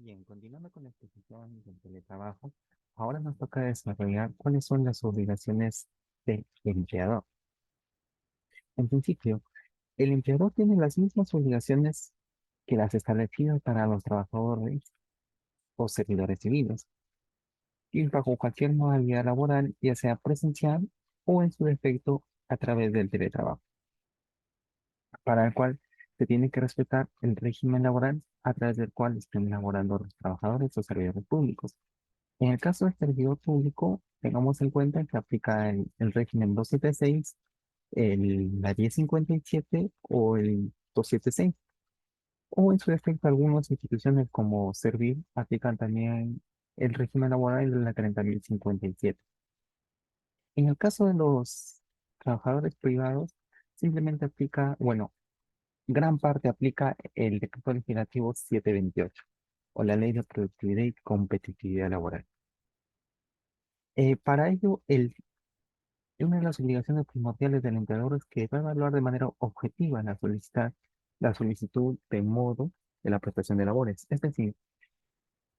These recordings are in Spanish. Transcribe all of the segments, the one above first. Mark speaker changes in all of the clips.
Speaker 1: Bien, continuando con la exposición del teletrabajo, ahora nos toca desarrollar cuáles son las obligaciones del empleador. En principio, el empleador tiene las mismas obligaciones que las establecidas para los trabajadores o servidores civiles, y bajo cualquier modalidad laboral, ya sea presencial o en su defecto a través del teletrabajo, para el cual se tiene que respetar el régimen laboral a través del cual estén laborando los trabajadores o servidores públicos. En el caso del servidor público, tengamos en cuenta que aplica el régimen 276, la 1057 o el 276. O en su defecto, algunas instituciones como Servir aplican también el régimen laboral de la 30.057. En el caso de los trabajadores privados, simplemente aplica, bueno, gran parte aplica el decreto legislativo 728 o la ley de productividad y competitividad laboral. Para ello, una de las obligaciones primordiales del empleador es que va a evaluar de manera objetiva la solicitud de modo de la prestación de labores. Es decir,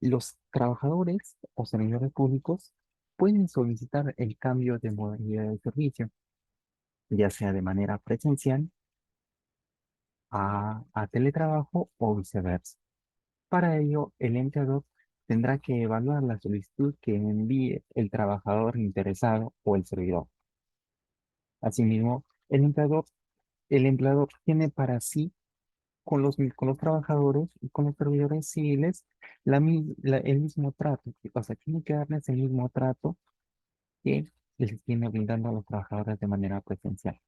Speaker 1: los trabajadores o servidores públicos pueden solicitar el cambio de modalidad de servicio, ya sea de manera presencial a teletrabajo o viceversa. Para ello, el empleador tendrá que evaluar la solicitud que envíe el trabajador interesado o el servidor. Asimismo, el empleador tiene para sí, con los trabajadores y con los servidores civiles, el mismo trato. O sea, tiene que darles el mismo trato que les tiene brindando a los trabajadores de manera presencial.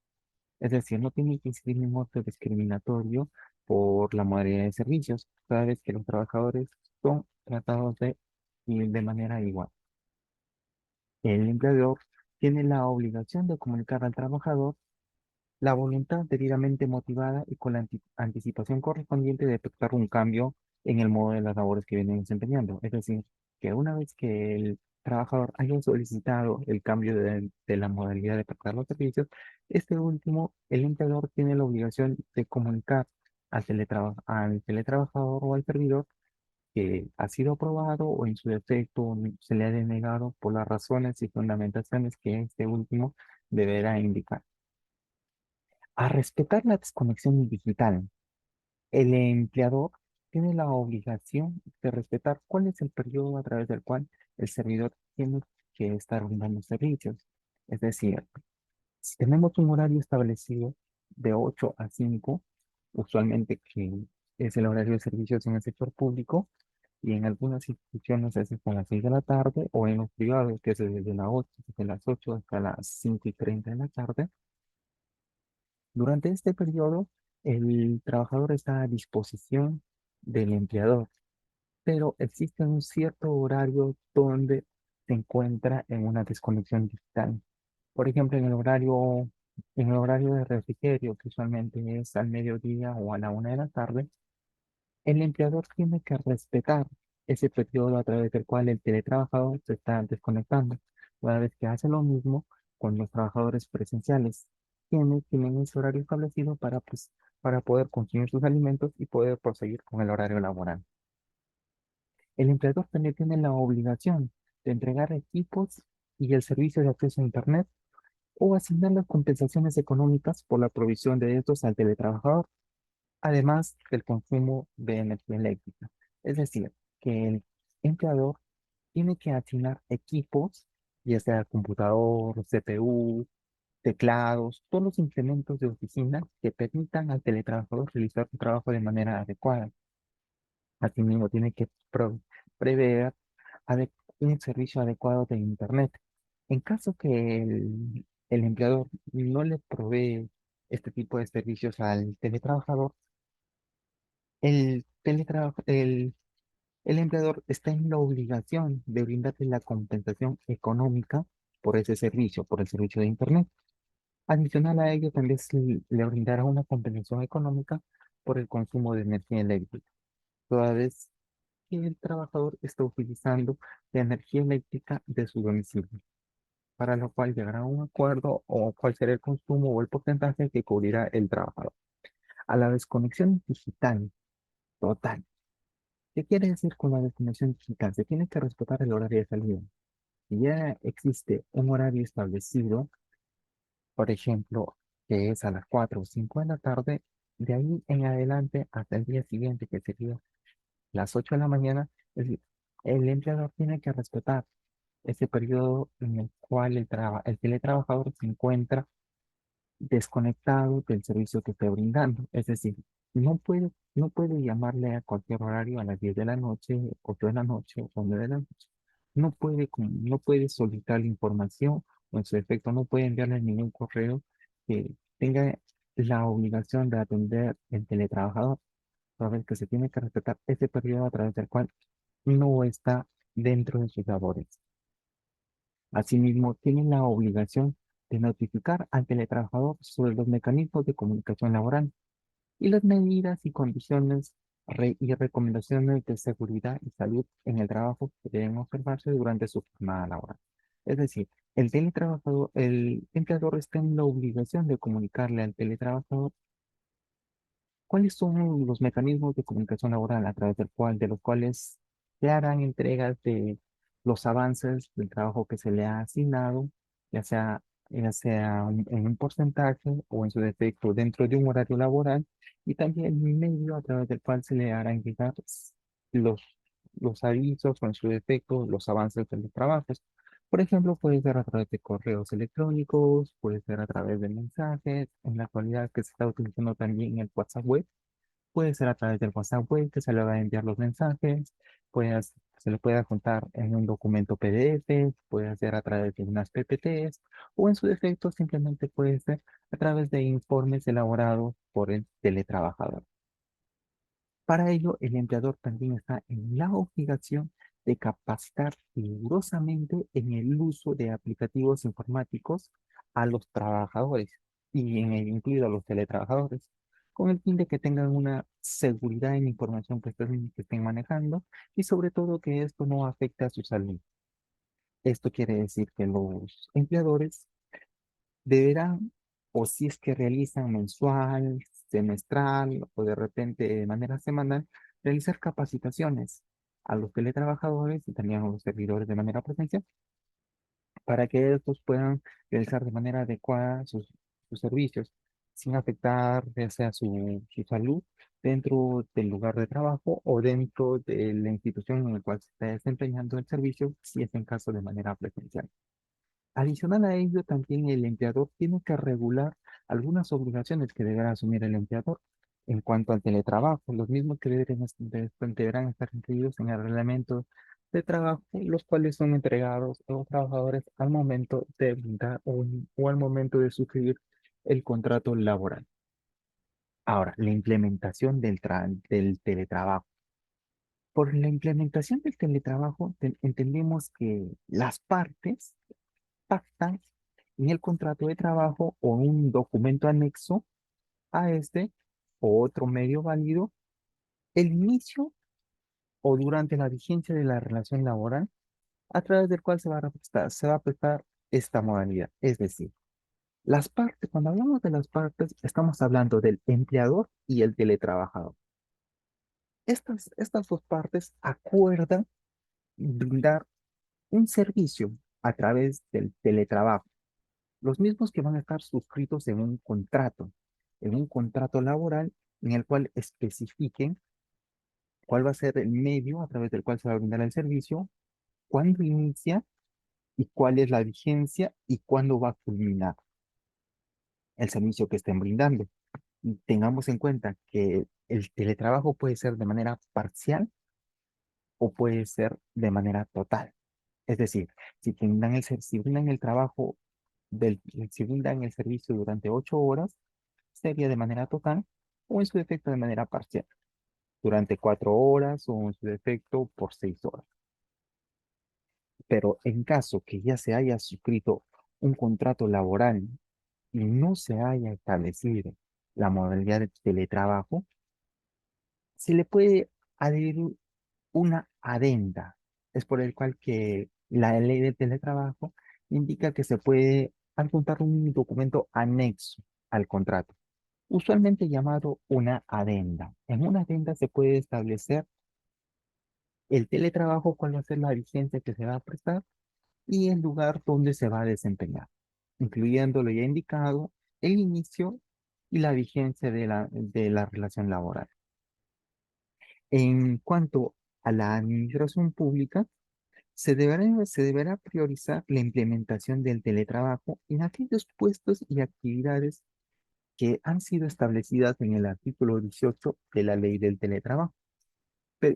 Speaker 1: Es decir, no tiene que existir ningún acto discriminatorio por la modalidad de servicios, cada vez que los trabajadores son tratados de manera igual. El empleador tiene la obligación de comunicar al trabajador la voluntad debidamente motivada y con la anticipación correspondiente de efectuar un cambio en el modo de las labores que vienen desempeñando. Es decir, que una vez que el trabajador haya solicitado el cambio de la modalidad de prestar los servicios, este último, el empleador tiene la obligación de comunicar al teletrabajador o al servidor que ha sido aprobado o en su defecto se le ha denegado por las razones y fundamentaciones que este último deberá indicar. A respetar la desconexión digital, el empleador tiene la obligación de respetar cuál es el periodo a través del cual el servidor tiene que estar brindando servicios. Es decir, si tenemos un horario establecido de 8 a 5, usualmente que es el horario de servicios en el sector público, y en algunas instituciones es hasta las 6 de la tarde, o en los privados, que es desde las 8 hasta las 5:30 de la tarde. Durante este periodo, el trabajador está a disposición del empleador, pero existe un cierto horario donde se encuentra en una desconexión digital. Por ejemplo, en el horario de refrigerio, que usualmente es al mediodía o a la 1 de la tarde, el empleador tiene que respetar ese periodo a través del cual el teletrabajador se está desconectando. Una vez que hace lo mismo con los trabajadores presenciales, tienen ese horario establecido para poder consumir sus alimentos y poder proseguir con el horario laboral. El empleador también tiene la obligación de entregar equipos y el servicio de acceso a Internet o asignar las compensaciones económicas por la provisión de estos al teletrabajador, además del consumo de energía eléctrica. Es decir, que el empleador tiene que asignar equipos, ya sea computador, CPU, teclados, todos los implementos de oficina que permitan al teletrabajador realizar su trabajo de manera adecuada. Asimismo, tiene que prever un servicio adecuado de Internet. En caso que el empleador no le provee este tipo de servicios al teletrabajador, el empleador está en la obligación de brindarle la compensación económica por ese servicio, por el servicio de Internet. Adicional a ello, también le brindará una compensación económica por el consumo de energía eléctrica, toda vez que el trabajador está utilizando la energía eléctrica de su domicilio, para lo cual llegará a un acuerdo o cuál será el consumo o el porcentaje que cubrirá el trabajador. A la desconexión digital total ¿Qué quiere decir con la desconexión digital? Se tiene que respetar el horario de salida. Si ya existe un horario establecido, por ejemplo, que es a las 4 o 5 de la tarde, de ahí en adelante hasta el día siguiente, que sería las 8 de la mañana, el empleador tiene que respetar ese periodo en el cual el teletrabajador se encuentra desconectado del servicio que esté brindando. Es decir, no puede llamarle a cualquier horario a las 10 de la noche, 8 de la noche o 9 de la noche. No puede solicitar la información o en su efecto no puede enviarle ningún correo que tenga la obligación de atender el teletrabajador. Sabes que se tiene que respetar ese periodo a través del cual no está dentro de sus labores. Asimismo, tienen la obligación de notificar al teletrabajador sobre los mecanismos de comunicación laboral y las medidas y condiciones y recomendaciones de seguridad y salud en el trabajo que deben observarse durante su jornada laboral. Es decir, el empleador está en la obligación de comunicarle al teletrabajador ¿cuáles son los mecanismos de comunicación laboral a través de los cuales se harán entregas de los avances del trabajo que se le ha asignado, ya sea, en un porcentaje o en su defecto dentro de un horario laboral, y también el medio a través del cual se le harán llegar los, los avisos o en su defecto los avances de los trabajos? Por ejemplo, puede ser a través de correos electrónicos, puede ser a través de mensajes, en la actualidad que se está utilizando también el WhatsApp web, puede ser a través del WhatsApp web que se le va a enviar los mensajes, se le puede juntar en un documento PDF, puede ser a través de unas PPTs o en su defecto simplemente puede ser a través de informes elaborados por el teletrabajador. Para ello, el empleador también está en la obligación de capacitar rigurosamente en el uso de aplicativos informáticos a los trabajadores y en el incluido a los teletrabajadores, con el fin de que tengan una seguridad en la información que estén manejando y sobre todo que esto no afecte a su salud. Esto quiere decir que los empleadores deberán, o si es que realizan mensual, semestral o de repente de manera semanal, realizar capacitaciones a los teletrabajadores y también a los servidores de manera presencial para que estos puedan realizar de manera adecuada sus servicios sin afectar ya sea su salud dentro del lugar de trabajo o dentro de la institución en la cual se está desempeñando el servicio, si es en caso de manera presencial. Adicional a ello, también el empleador tiene que regular algunas obligaciones que deberá asumir el empleador en cuanto al teletrabajo, los mismos que deberán estar incluidos en el reglamento de trabajo, los cuales son entregados a los trabajadores al momento de brindar o al momento de suscribir el contrato laboral. Ahora, la implementación del teletrabajo. Por la implementación del teletrabajo, entendemos que las partes pactan en el contrato de trabajo o un documento anexo a este o otro medio válido el inicio o durante la vigencia de la relación laboral a través del cual se va a prestar esta modalidad. Es decir, las partes, cuando hablamos de las partes, estamos hablando del empleador y el teletrabajador. Estas dos partes acuerdan brindar un servicio a través del teletrabajo, los mismos que van a estar suscritos en un contrato laboral en el cual especifiquen cuál va a ser el medio a través del cual se va a brindar el servicio, cuándo inicia y cuál es la vigencia y cuándo va a culminar el servicio que estén brindando. Y tengamos en cuenta que el teletrabajo puede ser de manera parcial o puede ser de manera total. Es decir, si brindan el trabajo si brindan el servicio durante 8 horas, sería de manera total o en su defecto de manera parcial, durante 4 horas o en su defecto por 6 horas. Pero en caso que ya se haya suscrito un contrato laboral y no se haya establecido la modalidad de teletrabajo, se le puede adherir una adenda. Es por el cual que la ley de teletrabajo indica que se puede adjuntar un documento anexo al contrato, usualmente llamado una adenda. En una adenda se puede establecer el teletrabajo, cuál va a ser la vigencia que se va a prestar y el lugar donde se va a desempeñar, incluyendo lo ya indicado, el inicio y la vigencia de la relación laboral. En cuanto a la administración pública, se deberá priorizar la implementación del teletrabajo en aquellos puestos y actividades que han sido establecidas en el artículo 18 de la ley del teletrabajo.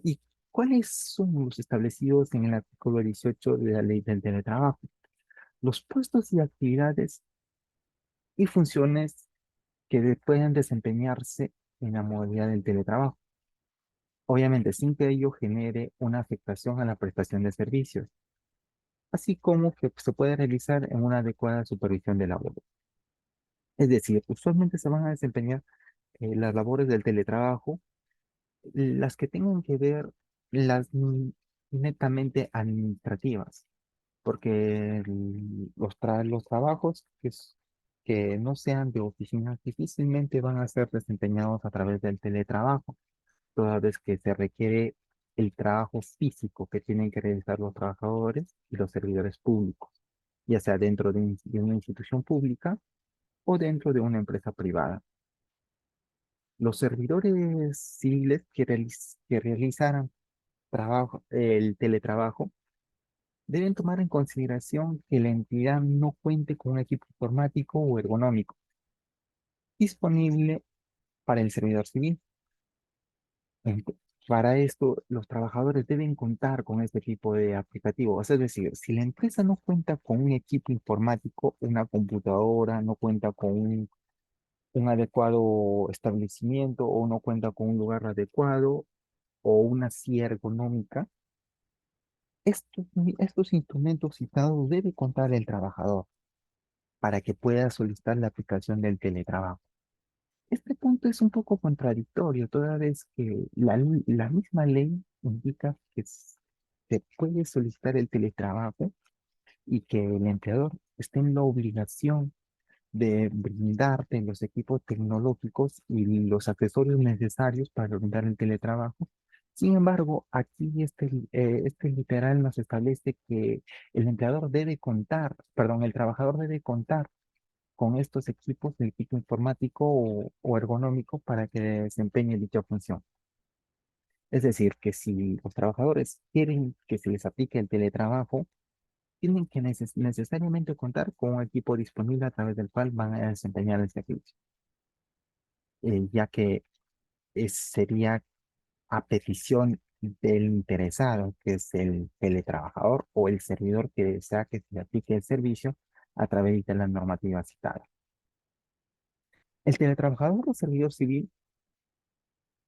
Speaker 1: ¿Y cuáles son los establecidos en el artículo 18 de la ley del teletrabajo? Los puestos y actividades y funciones que puedan desempeñarse en la modalidad del teletrabajo, obviamente sin que ello genere una afectación a la prestación de servicios, así como que se puede realizar en una adecuada supervisión de labor. Es decir, usualmente se van a desempeñar las labores del teletrabajo, las que tengan que ver, las netamente administrativas, porque los trabajos que no sean de oficina difícilmente van a ser desempeñados a través del teletrabajo, toda vez que se requiere el trabajo físico que tienen que realizar los trabajadores y los servidores públicos, ya sea dentro de una institución pública o dentro de una empresa privada. Los servidores civiles que realizaran el teletrabajo deben tomar en consideración que la entidad no cuente con un equipo informático o ergonómico disponible para el servidor civil. En- Para esto, los trabajadores deben contar con este tipo de aplicativos. Es decir, si la empresa no cuenta con un equipo informático, una computadora, no cuenta con un adecuado establecimiento o no cuenta con un lugar adecuado o una silla ergonómica, estos instrumentos citados debe contar el trabajador para que pueda solicitar la aplicación del teletrabajo. Este punto es un poco contradictorio, toda vez que la misma ley indica que se puede solicitar el teletrabajo y que el empleador esté en la obligación de brindarte los equipos tecnológicos y los accesorios necesarios para brindar el teletrabajo. Sin embargo, aquí este literal nos establece que el empleador debe contar, perdón, el trabajador debe contar con estos equipos de equipo informático o ergonómico para que desempeñe dicha función. Es decir, que si los trabajadores quieren que se les aplique el teletrabajo, tienen que necesariamente contar con un equipo disponible a través del cual van a desempeñar el servicio, ya que sería a petición del interesado, que es el teletrabajador o el servidor que desea que se le aplique el servicio a través de la normativa citada. El teletrabajador o servidor civil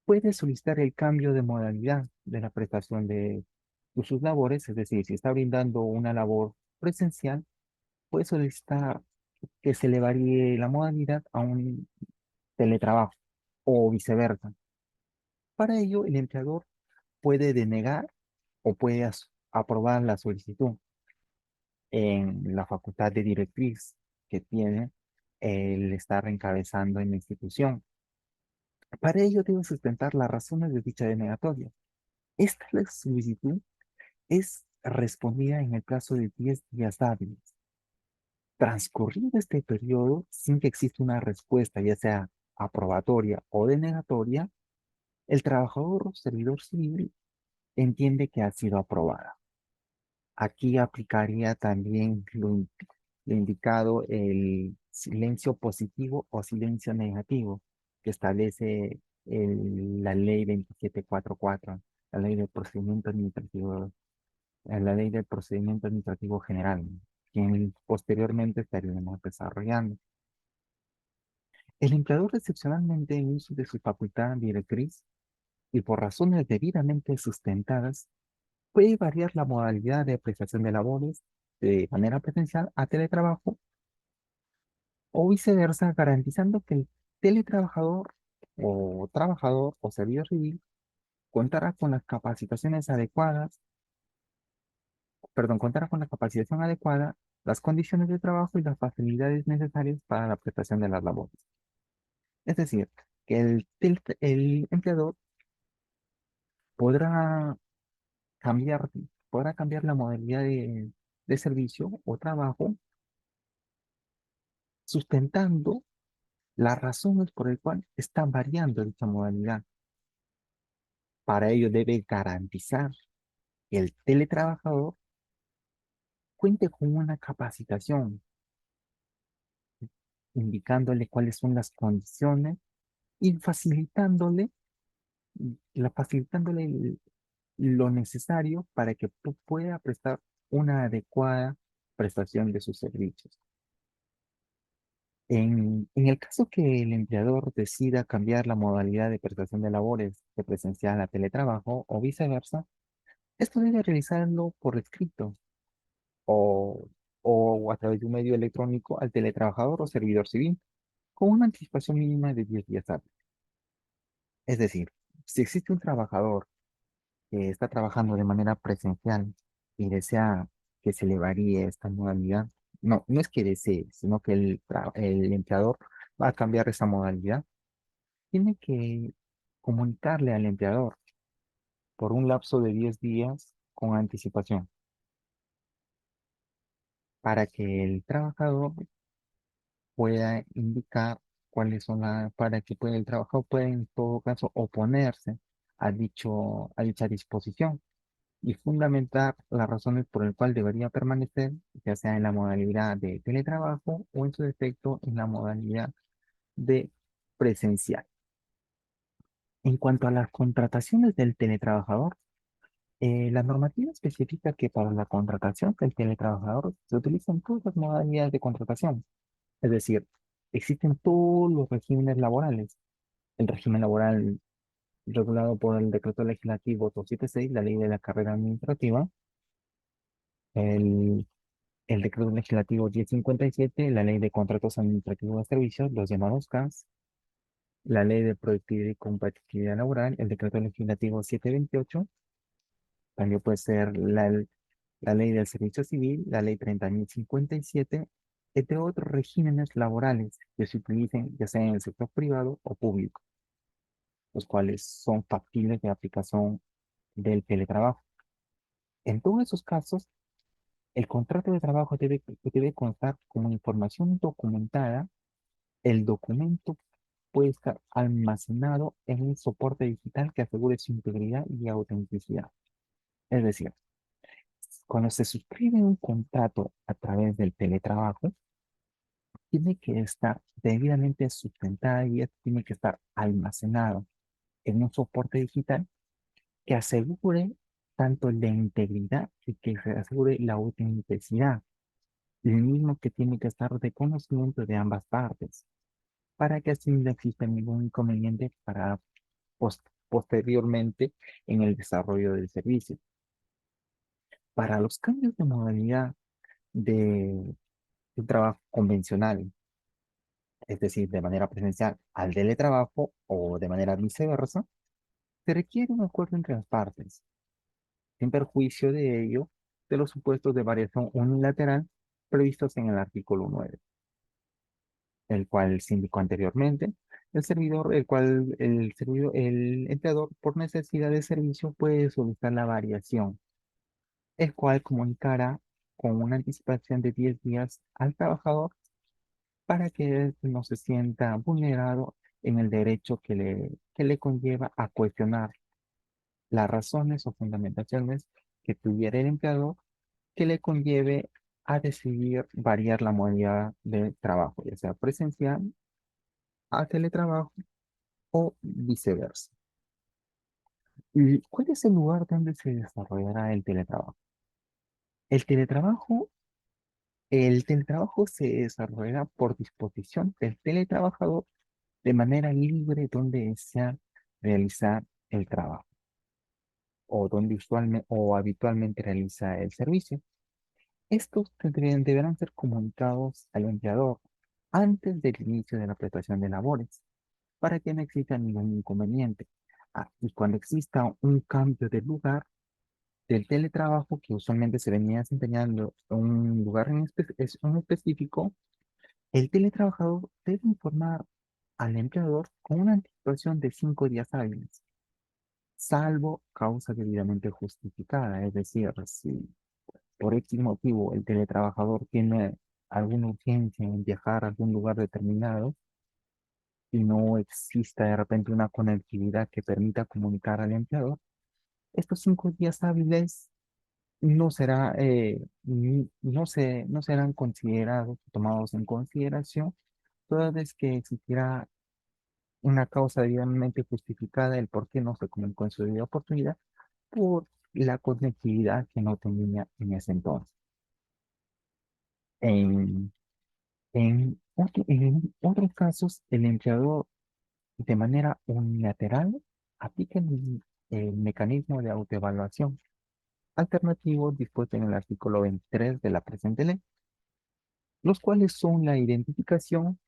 Speaker 1: puede solicitar el cambio de modalidad de la prestación de sus labores, es decir, si está brindando una labor presencial, puede solicitar que se le varíe la modalidad a un teletrabajo o viceversa. Para ello, el empleador puede denegar o puede aprobar la solicitud en la facultad de directriz que tiene el estar encabezando en la institución. Para ello, debe sustentar las razones de dicha denegatoria. Esta solicitud es respondida en el plazo de 10 días hábiles. Transcurrido este periodo sin que exista una respuesta, ya sea aprobatoria o denegatoria, el trabajador o servidor civil entiende que ha sido aprobada. Aquí aplicaría también lo indicado el silencio positivo o silencio negativo que establece la ley 2744, la ley de procedimiento administrativo, la ley del procedimiento administrativo general, que posteriormente estaríamos desarrollando. El empleador, excepcionalmente en uso de su facultad directriz y por razones debidamente sustentadas, puede variar la modalidad de prestación de labores de manera presencial a teletrabajo o viceversa, garantizando que el teletrabajador o trabajador o servidor civil contará con las capacitaciones adecuadas, perdón, contará con la capacitación adecuada, las condiciones de trabajo y las facilidades necesarias para la prestación de las labores. Es decir, que el empleador podrá cambiar, podrá cambiar la modalidad de servicio o trabajo, sustentando las razones por el cual está variando dicha modalidad. Para ello debe garantizar que el teletrabajador cuente con una capacitación, indicándole cuáles son las condiciones y facilitándole lo necesario para que pueda prestar una adecuada prestación de sus servicios. En el caso que el empleador decida cambiar la modalidad de prestación de labores de presencial a teletrabajo o viceversa, esto debe realizarlo por escrito o, o a través de un medio electrónico al teletrabajador o servidor civil con una anticipación mínima de 10 días hábiles. Es decir, si existe un trabajador que está trabajando de manera presencial y desea que se le varíe esta modalidad, no, no es que desee, sino que el empleador va a cambiar esa modalidad, tiene que comunicarle al empleador por un lapso de 10 días con anticipación para que el trabajador pueda indicar para que el trabajador pueda en todo caso oponerse a dicha disposición y fundamentar las razones por el cual debería permanecer, ya sea en la modalidad de teletrabajo o en su defecto en la modalidad de presencial. En cuanto a las contrataciones del teletrabajador, la normativa especifica que para la contratación del teletrabajador se utilizan todas las modalidades de contratación, es decir, existen todos los regímenes laborales. El régimen laboral regulado por el Decreto Legislativo 276, la Ley de la Carrera Administrativa, el el Decreto Legislativo 1057, la Ley de Contratos Administrativos de Servicios, los llamados CAS, la Ley de Productividad y Competitividad Laboral, el Decreto Legislativo 728, también puede ser la Ley del Servicio Civil, la Ley 30.057, entre otros regímenes laborales que se utilicen ya sea en el sector privado o público, los cuales son factibles de aplicación del teletrabajo. En todos esos casos, el contrato de trabajo debe constar como información documentada. El documento puede estar almacenado en un soporte digital que asegure su integridad y autenticidad. Es decir, cuando se suscribe un contrato a través del teletrabajo, tiene que estar debidamente sustentada y tiene que estar almacenado en un soporte digital que asegure tanto la integridad y que se asegure la autenticidad, el mismo que tiene que estar de conocimiento de ambas partes, para que así no exista ningún inconveniente para posteriormente en el desarrollo del servicio. Para los cambios de modalidad de, de trabajo convencional, es decir, de manera presencial al teletrabajo o de manera viceversa, se requiere un acuerdo entre las partes, sin perjuicio de ello de los supuestos de variación unilateral previstos en el artículo 9, el cual se indicó anteriormente. El empleador, por necesidad de servicio, puede solicitar la variación, el cual comunicará con una anticipación de 10 días al trabajador para que éste no se sienta vulnerado en el derecho que le conlleva a cuestionar las razones o fundamentaciones que tuviera el empleador que le conlleve a decidir variar la modalidad de trabajo, ya sea presencial a teletrabajo o viceversa. ¿Y cuál es el lugar donde se desarrollará el teletrabajo? El teletrabajo El teletrabajo se desarrollará por disposición del teletrabajador de manera libre donde desea realizar el trabajo o donde usualmente o habitualmente realiza el servicio. Estos deberán ser comunicados al empleador antes del inicio de la prestación de labores para que no exista ningún inconveniente. Y cuando exista un cambio de lugar del teletrabajo que usualmente se venía desempeñando en un lugar en específico, el teletrabajador debe informar al empleador con una anticipación de 5 días hábiles. salvo causa debidamente justificada. Es decir, si por X motivo el teletrabajador tiene alguna urgencia en viajar a algún lugar determinado y no exista de repente una conectividad que permita comunicar al empleador, estos 5 días hábiles no será, no serán considerados, tomados en consideración, toda vez que existirá una causa debidamente justificada el por qué no se comunicó en su debida oportunidad por la conectividad que no tenía en ese entonces. En, en otros casos, el empleador de manera unilateral aplica el mecanismo de autoevaluación alternativo dispuesto en el artículo 23 de la presente ley, los cuales son la identificación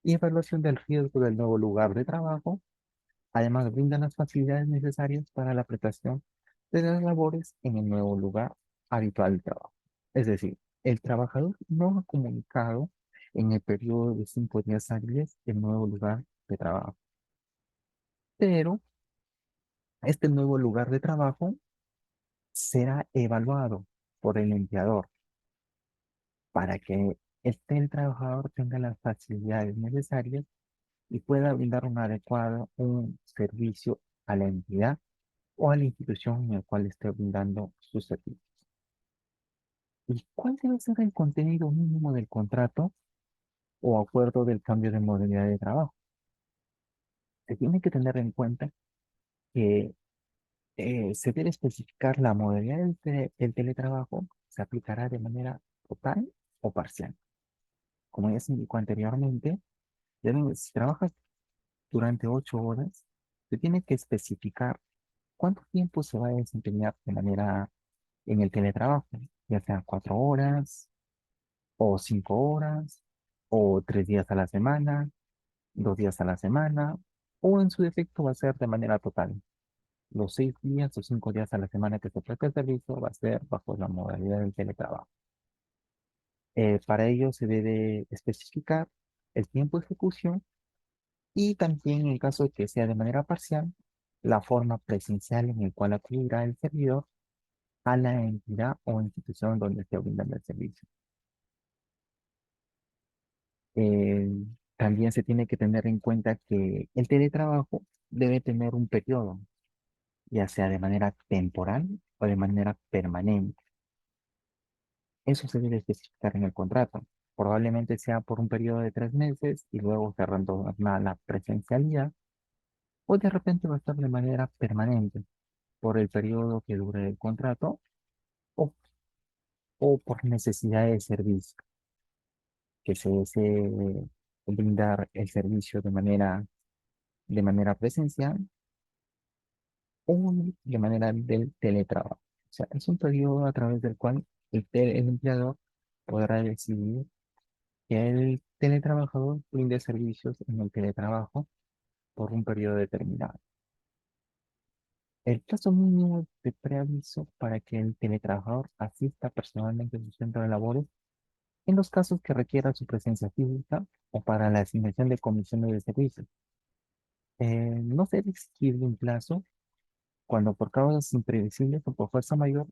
Speaker 1: y evaluación del riesgo del nuevo lugar de trabajo. Además, brindan las facilidades necesarias para la prestación de las labores en el nuevo lugar habitual de trabajo. Es decir, el trabajador no ha comunicado en el periodo de 5 días hábiles el nuevo lugar de trabajo, pero este nuevo lugar de trabajo será evaluado por el empleador para que el trabajador tenga las facilidades necesarias y pueda brindar un servicio a la entidad o a la institución en la cual esté brindando sus servicios. ¿Y cuál debe ser el contenido mínimo del contrato o acuerdo del cambio de modalidad de trabajo? Se tiene que tener en cuenta que se debe especificar la modalidad del teletrabajo, se aplicará de manera total o parcial. Como ya se indicó anteriormente, si trabajas durante 8 horas, se tiene que especificar cuánto tiempo se va a desempeñar de manera en el teletrabajo, ya sea 4 horas, o 5 horas, o 3 días a la semana, 2 días a la semana, o en su defecto va a ser de manera total. Los 6 días o 5 días a la semana que se presta el servicio va a ser bajo la modalidad del teletrabajo. Para ello se debe especificar el tiempo de ejecución y también en el caso de que sea de manera parcial, la forma presencial en el cual acudirá el servidor a la entidad o institución donde esté brindando el servicio. Eh, También se tiene que tener en cuenta que el teletrabajo debe tener un periodo, ya sea de manera temporal o de manera permanente. Eso se debe especificar en el contrato. Probablemente sea por un periodo de 3 meses y luego se retorna a la presencialidad, o de repente va a estar de manera permanente por el periodo que dure el contrato o, o por necesidad de servicio, que se desee brindar el servicio de manera presencial o de manera del teletrabajo. O sea, es un periodo a través del cual el empleador podrá decidir que el teletrabajador brinde servicios en el teletrabajo por un periodo determinado. El plazo mínimo de preaviso para que el teletrabajador asista personalmente a su centro de labores en los casos que requiera su presencia física o para la asignación de comisiones de servicios. No se debe exigir un plazo cuando por causas imprevisibles o por fuerza mayor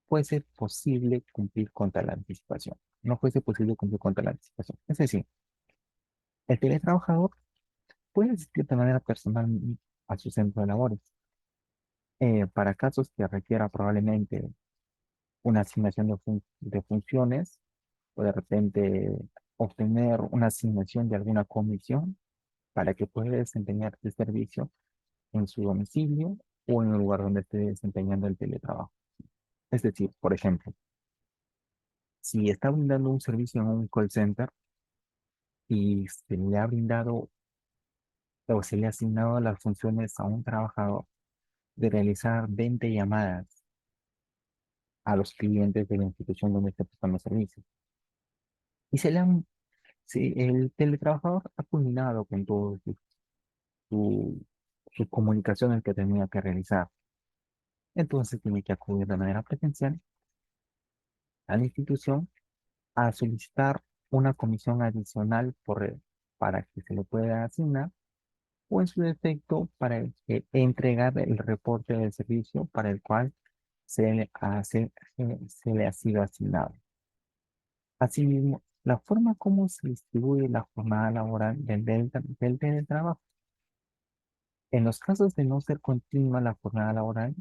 Speaker 1: fuese posible cumplir con tal anticipación. No fuese posible cumplir con tal anticipación. Es decir, el teletrabajador puede asistir de manera personal a su centro de labores. Para casos que requiera probablemente una asignación de funciones o de repente obtener una asignación de alguna comisión para que pueda desempeñar el servicio en su domicilio o en el lugar donde esté desempeñando el teletrabajo. Es decir, por ejemplo, si está brindando un servicio en un call center y se le ha brindado o se le ha asignado las funciones a un trabajador de realizar 20 llamadas a los clientes de la institución donde está prestando servicio. Y si el teletrabajador ha culminado con todo su, sus comunicaciones que tenía que realizar. Entonces tiene que acudir de manera presencial a la institución a solicitar una comisión adicional para que se le pueda asignar o en su defecto para entregar el reporte del servicio para el cual se le ha sido asignado. Asimismo, la forma como se distribuye la jornada laboral del teletrabajo. En los casos de no ser continua la jornada laboral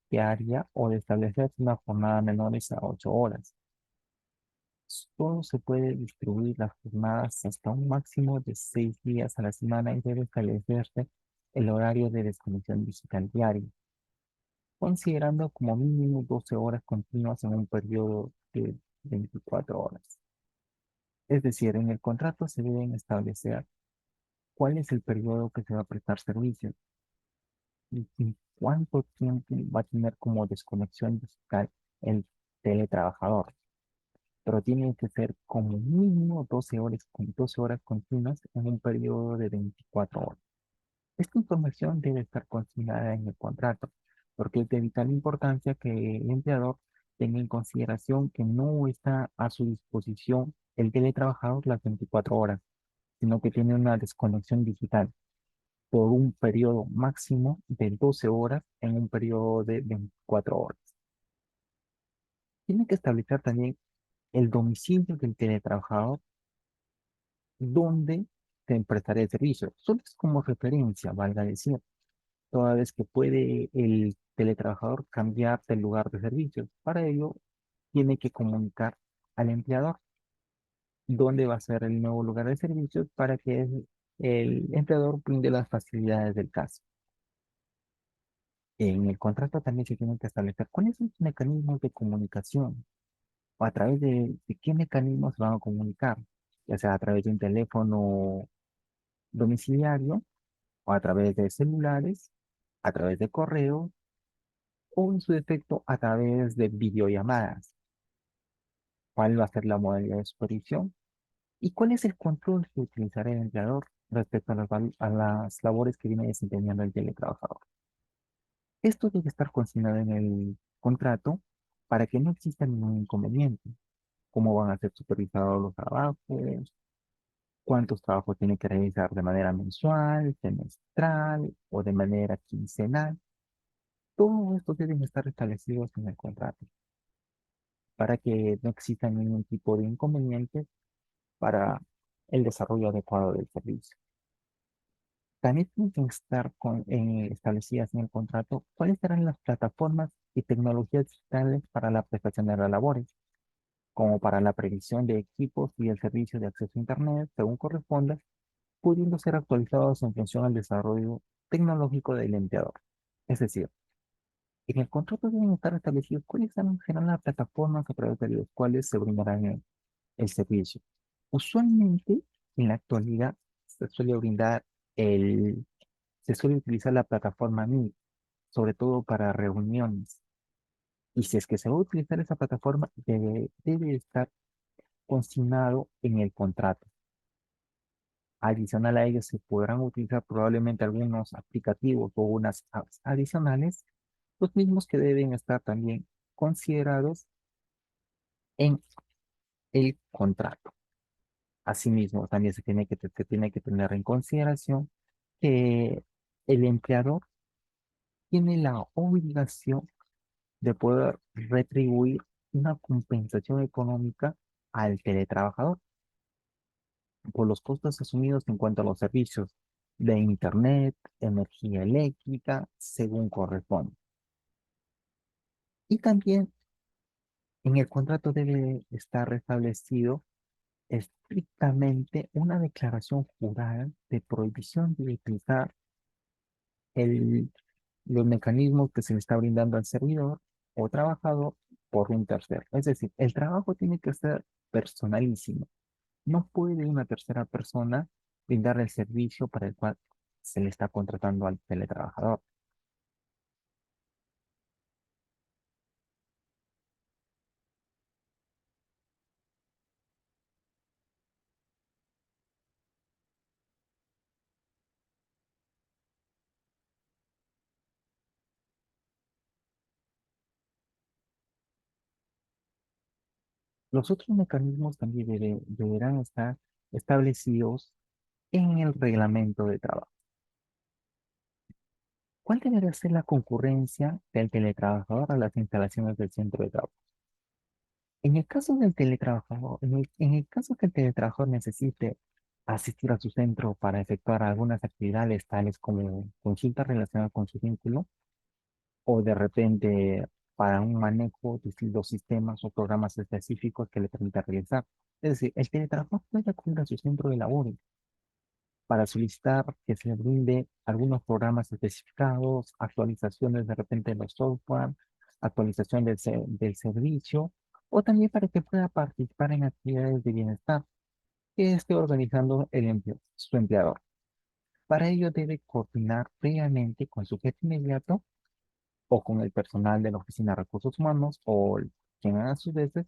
Speaker 1: diaria o de establecer una jornada menores a 8 horas, solo se puede distribuir las jornadas hasta un máximo de 6 días a la semana y debe establecerse el horario de desconexión digital diario, considerando como mínimo 12 horas continuas en un periodo de 24 horas. Es decir, en el contrato se deben establecer cuál es el periodo que se va a prestar servicio y cuánto tiempo va a tener como desconexión digital el teletrabajador. Pero tiene que ser como mínimo 12 horas, con 12 horas continuas en un periodo de 24 horas. Esta información debe estar consignada en el contrato, porque es de vital importancia que el empleador tenga en consideración que no está a su disposición el teletrabajador las 24 horas, sino que tiene una desconexión digital por un periodo máximo de 12 horas en un periodo de 24 horas. Tiene que establecer también el domicilio del teletrabajador donde se prestará el servicio. Solo es como referencia, valga decir, toda vez que puede el teletrabajador cambiar de lugar de servicio. Para ello, tiene que comunicar al empleador dónde va a ser el nuevo lugar de servicio para que el empleador brinde las facilidades del caso. En el contrato también se tienen que establecer cuáles son los mecanismos de comunicación o a través de qué mecanismos se van a comunicar, ya sea a través de un teléfono domiciliario o a través de celulares, a través de correo o en su defecto a través de videollamadas. ¿Cuál va a ser la modalidad de supervisión? ¿Y cuál es el control que utilizará el empleador respecto a las labores que viene desempeñando el teletrabajador? Esto debe estar consignado en el contrato para que no exista ningún inconveniente. ¿Cómo van a ser supervisados los trabajos? ¿Cuántos trabajos tiene que realizar de manera mensual, semestral o de manera quincenal? Todo esto deben estar establecidos en el contrato para que no exista ningún tipo de inconveniente para el desarrollo adecuado del servicio. También tienen que estar establecidas en el contrato cuáles serán las plataformas y tecnologías digitales para la prestación de las labores, como para la previsión de equipos y el servicio de acceso a Internet, según corresponda, pudiendo ser actualizados en función al desarrollo tecnológico del empleador. Es decir, en el contrato deben estar establecidos cuáles serán las plataformas a través de las cuales se brindarán el servicio. Usualmente, en la actualidad, se suele brindar el, se suele utilizar la plataforma Meet, sobre todo para reuniones. Y si es que se va a utilizar esa plataforma, debe estar consignado en el contrato. Adicional a ello, se podrán utilizar probablemente algunos aplicativos o unas apps adicionales, los mismos que deben estar también considerados en el contrato. Asimismo, también se tiene que tener en consideración que el empleador tiene la obligación de poder retribuir una compensación económica al teletrabajador por los costos asumidos en cuanto a los servicios de Internet, energía eléctrica, según corresponde. Y también en el contrato debe estar establecido estrictamente una declaración jurada de prohibición de utilizar el, los mecanismos que se le está brindando al servidor o trabajador por un tercero. Es decir, el trabajo tiene que ser personalísimo. No puede una tercera persona brindar el servicio para el cual se le está contratando al teletrabajador. Los otros mecanismos también deberán estar establecidos en el reglamento de trabajo. ¿Cuál debería ser la concurrencia del teletrabajador a las instalaciones del centro de trabajo? En el caso del teletrabajador, en el caso que el teletrabajador necesite asistir a su centro para efectuar algunas actividades tales como consultas relacionadas con su vínculo o de repente para un manejo de los sistemas o programas específicos que le permita realizar. Es decir, el teletrabajador puede acudir a su centro de labores para solicitar que se le brinde algunos programas especificados, actualizaciones de repente de los software, actualización del servicio, o también para que pueda participar en actividades de bienestar que esté organizando su empleador. Para ello debe coordinar previamente con su jefe inmediato o con el personal de la Oficina de Recursos Humanos o quien haga sus veces,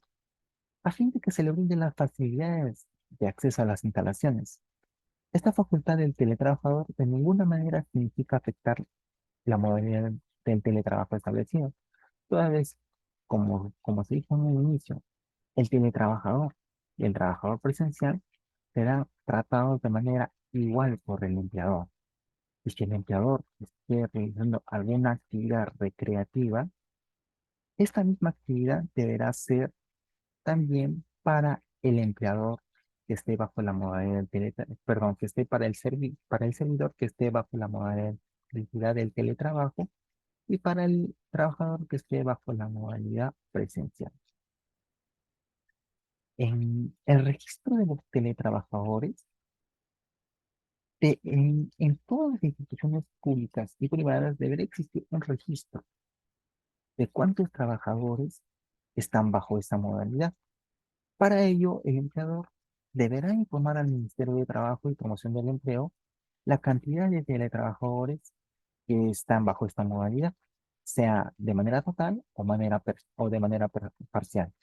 Speaker 1: a fin de que se le brinden las facilidades de acceso a las instalaciones. Esta facultad del teletrabajador de ninguna manera significa afectar la modalidad del teletrabajo establecido. Toda vez, como se dijo en un inicio, el teletrabajador y el trabajador presencial serán tratados de manera igual por el empleador. Y si el empleador esté realizando alguna actividad recreativa, esta misma actividad deberá ser también para el empleador que esté bajo la modalidad del perdón, que esté para el servidor que esté bajo la modalidad del teletrabajo y para el trabajador que esté bajo la modalidad presencial. En el registro de los teletrabajadores, en todas las instituciones públicas y privadas debería existir un registro de cuántos trabajadores están bajo esa modalidad. Para ello, el empleador deberá informar al Ministerio de Trabajo y Promoción del Empleo la cantidad de teletrabajadores que están bajo esta modalidad, sea de manera total o de manera parcial,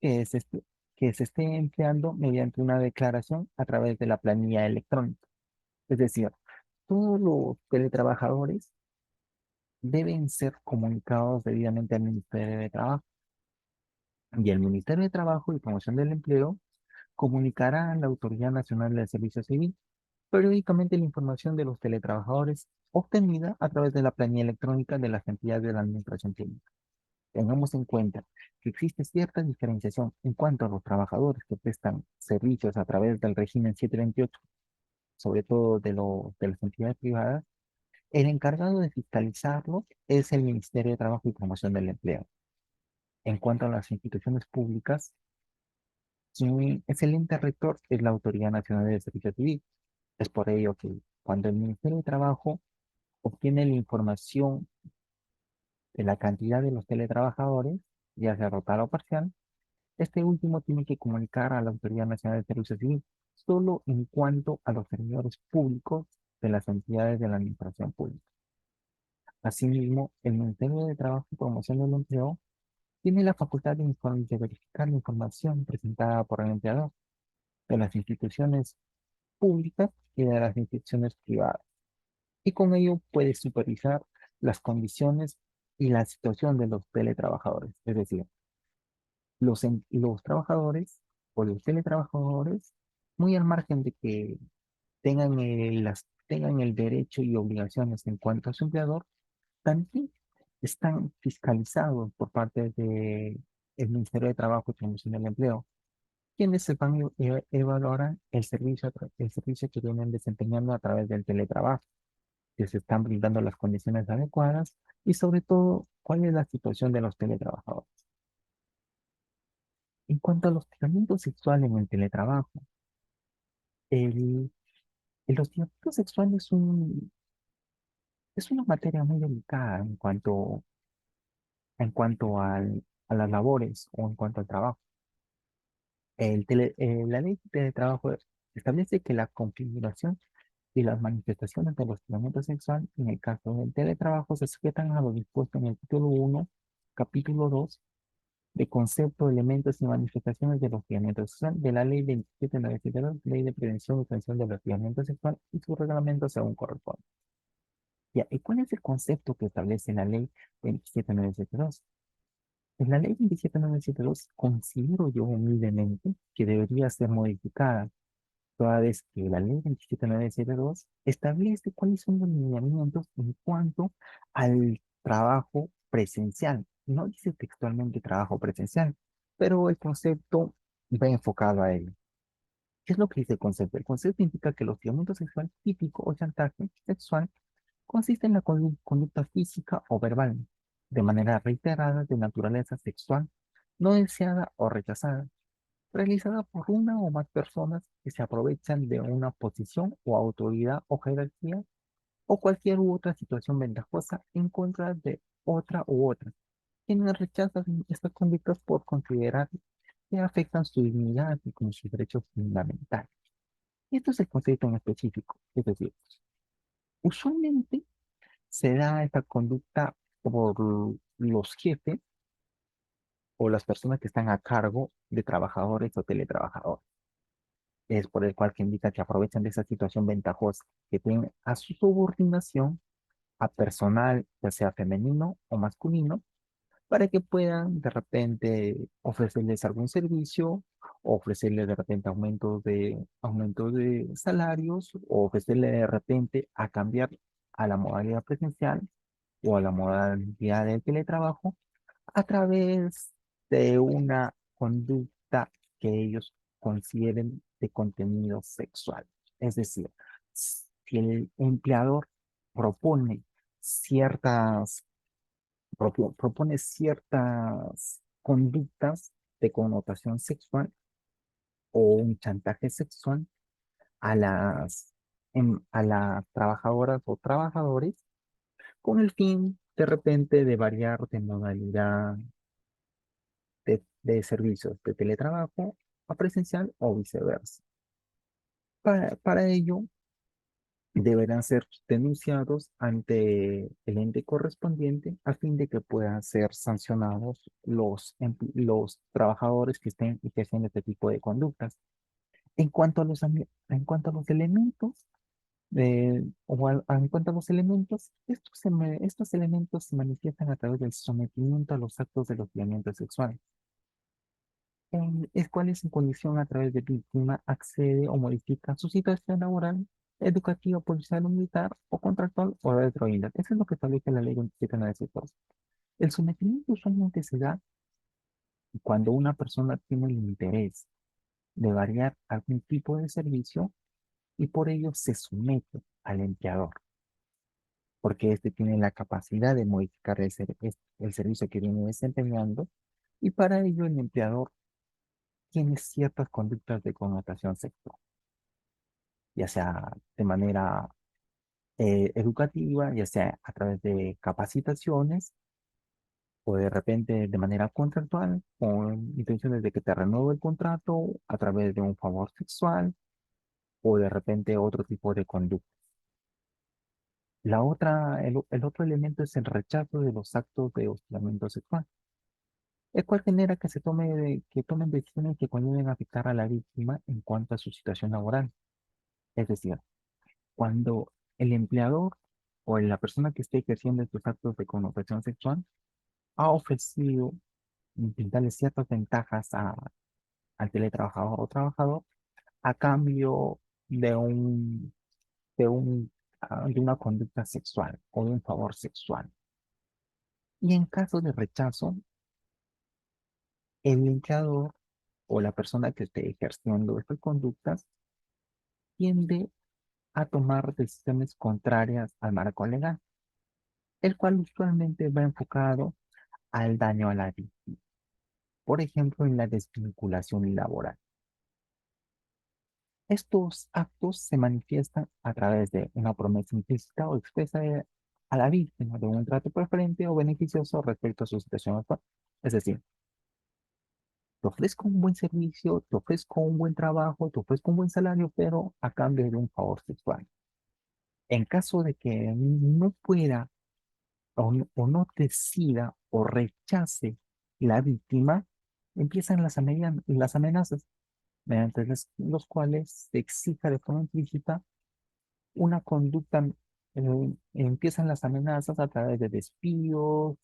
Speaker 1: que que se esté empleando mediante una declaración a través de la planilla electrónica. Es decir, todos los teletrabajadores deben ser comunicados debidamente al Ministerio de Trabajo y el Ministerio de Trabajo y Promoción del Empleo comunicará a la Autoridad Nacional del Servicio Civil periódicamente la información de los teletrabajadores obtenida a través de la planilla electrónica de las entidades de la administración pública. Tengamos en cuenta que existe cierta diferenciación en cuanto a los trabajadores que prestan servicios a través del régimen 728, sobre todo de las entidades privadas. El encargado de fiscalizarlo es el Ministerio de Trabajo y Promoción del Empleo. En cuanto a las instituciones públicas, quien es el ente rector es la Autoridad Nacional de Servicio Civil. Es por ello que cuando el Ministerio de Trabajo obtiene la información de la cantidad de los teletrabajadores, ya sea total o parcial, este último tiene que comunicar a la Autoridad Nacional de Servicio Civil solo en cuanto a los servidores públicos de las entidades de la administración pública. Asimismo, el Ministerio de Trabajo y Promoción del Empleo tiene la facultad de verificar la información presentada por el empleador de las instituciones públicas y de las instituciones privadas, y con ello puede supervisar las condiciones y la situación de los teletrabajadores. Es decir, los trabajadores o los teletrabajadores, muy al margen de que tengan el derecho y obligaciones en cuanto a su empleador, también están fiscalizados por parte del Ministerio de Trabajo y Promoción del Empleo, quienes se van a evaluar el servicio que vienen desempeñando a través del teletrabajo, que se están brindando las condiciones adecuadas y sobre todo cuál es la situación de los teletrabajadores. En cuanto a los tratamientos sexuales en el teletrabajo, el, el hostigamiento sexual es una materia muy delicada a las labores o en cuanto al trabajo. La ley de teletrabajo establece que la configuración y las manifestaciones del hostigamiento sexual en el caso del teletrabajo se sujetan a lo dispuesto en el título 1, capítulo 2 de concepto, elementos y manifestaciones del hostigamiento sexual de la Ley 27.972, Ley de Prevención y Sanción del Hostigamiento Sexual y su reglamento según corresponde. Ya, ¿y cuál es el concepto que establece la Ley 27.972? En la Ley 27.972 considero yo humildemente que debería ser modificada toda vez que la ley 27972 establece cuáles son los lineamientos en cuanto al trabajo presencial. No dice textualmente trabajo presencial, pero el concepto va enfocado a ello. ¿Qué es lo que dice el concepto? El concepto indica que el hostigamiento sexual típico o chantaje sexual consiste en la conducta física o verbal, de manera reiterada de naturaleza sexual, no deseada o rechazada, realizada por una o más personas que se aprovechan de una posición o autoridad o jerarquía o cualquier u otra situación ventajosa en contra de otra u otra, quienes rechazan estas conductas por considerar que afectan su dignidad y como sus derechos fundamentales. Esto es el concepto en específico, es decir, usualmente se da esta conducta por los jefes o las personas que están a cargo de trabajadores o teletrabajadores. Es por el cual que indica que aprovechan de esa situación ventajosa que tienen a su subordinación a personal, ya sea femenino o masculino, para que puedan de repente ofrecerles algún servicio, o ofrecerles de repente aumentos de salarios, o ofrecerle de repente a cambiar a la modalidad presencial o a la modalidad de teletrabajo a través de una conducta que ellos consideren de contenido sexual. Es decir, si el empleador propone ciertas, propone ciertas conductas de connotación sexual o un chantaje sexual a a las trabajadoras o trabajadores con el fin de repente de variar de modalidad de servicios de teletrabajo a presencial o viceversa. Para ello, deberán ser denunciados ante el ente correspondiente a fin de que puedan ser sancionados los trabajadores que estén ejerciendo este tipo de conductas. En cuanto a los elementos, en cuanto a los elementos, estos elementos se manifiestan a través del sometimiento a los actos del hostigamiento sexual el cual es en condición a través de víctima accede o modifica su situación laboral, educativa, policial o militar o contractual o de otra índole. Eso es lo que establece la ley 2792. El sometimiento usualmente se da cuando una persona tiene el interés de variar algún tipo de servicio y por ello se somete al empleador, porque éste tiene la capacidad de modificar el servicio que viene desempeñando y para ello el empleador tiene ciertas conductas de connotación sexual, ya sea de manera educativa, ya sea a través de capacitaciones o de repente de manera contractual, con intenciones de que te renueve el contrato a través de un favor sexual o de repente otro tipo de conducta. El otro elemento es el rechazo de los actos de hostigamiento sexual, el cual genera que que tomen decisiones que conlleven a afectar a la víctima en cuanto a su situación laboral. Es decir, cuando el empleador o la persona que esté ejerciendo estos actos de connotación sexual ha ofrecido brindarle ciertas ventajas al teletrabajador o trabajador a cambio de de una conducta sexual o de un favor sexual. Y en caso de rechazo, el empleador o la persona que esté ejerciendo estas conductas tiende a tomar decisiones contrarias al marco legal, el cual usualmente va enfocado al daño a la vida, por ejemplo, en la desvinculación laboral. Estos actos se manifiestan a través de una promesa implícita o expresa a la víctima de un trato preferente o beneficioso respecto a su situación actual. Es decir, te ofrezco un buen servicio, te ofrezco un buen trabajo, te ofrezco un buen salario, pero a cambio de un favor sexual. En caso de que no pueda o no decida o rechace la víctima, empiezan las amenazas, mediante los cuales se exija de forma implícita una conducta, empiezan las amenazas a través de despidos,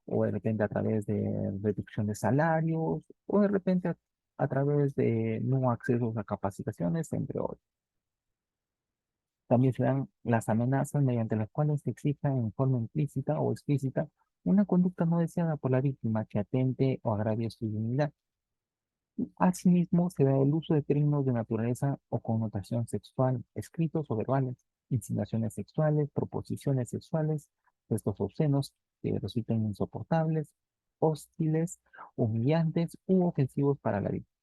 Speaker 1: o de repente a través de reducción de salarios, o de repente a través de no accesos a capacitaciones, entre otros. También se dan las amenazas mediante las cuales se exija en forma implícita o explícita una conducta no deseada por la víctima que atente o agravie su dignidad. Asimismo, se da el uso de términos de naturaleza o connotación sexual, escritos o verbales, insinuaciones sexuales, proposiciones sexuales, gestos obscenos que resulten insoportables, hostiles, humillantes u ofensivos para la víctima.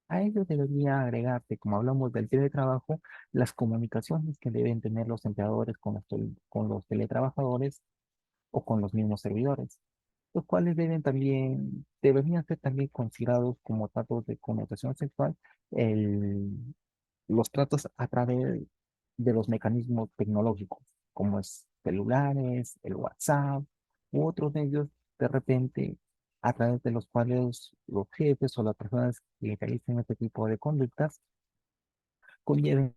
Speaker 1: A ello debería agregarse, como hablamos del teletrabajo, las comunicaciones que deben tener los empleadores con los teletrabajadores o con los mismos servidores, los cuales deberían ser también considerados como tratos de connotación sexual, el- los tratos a través de los mecanismos tecnológicos, como es celulares, el WhatsApp u otros medios, de repente, a través de los cuales los jefes o las personas que realicen este tipo de conductas conlleven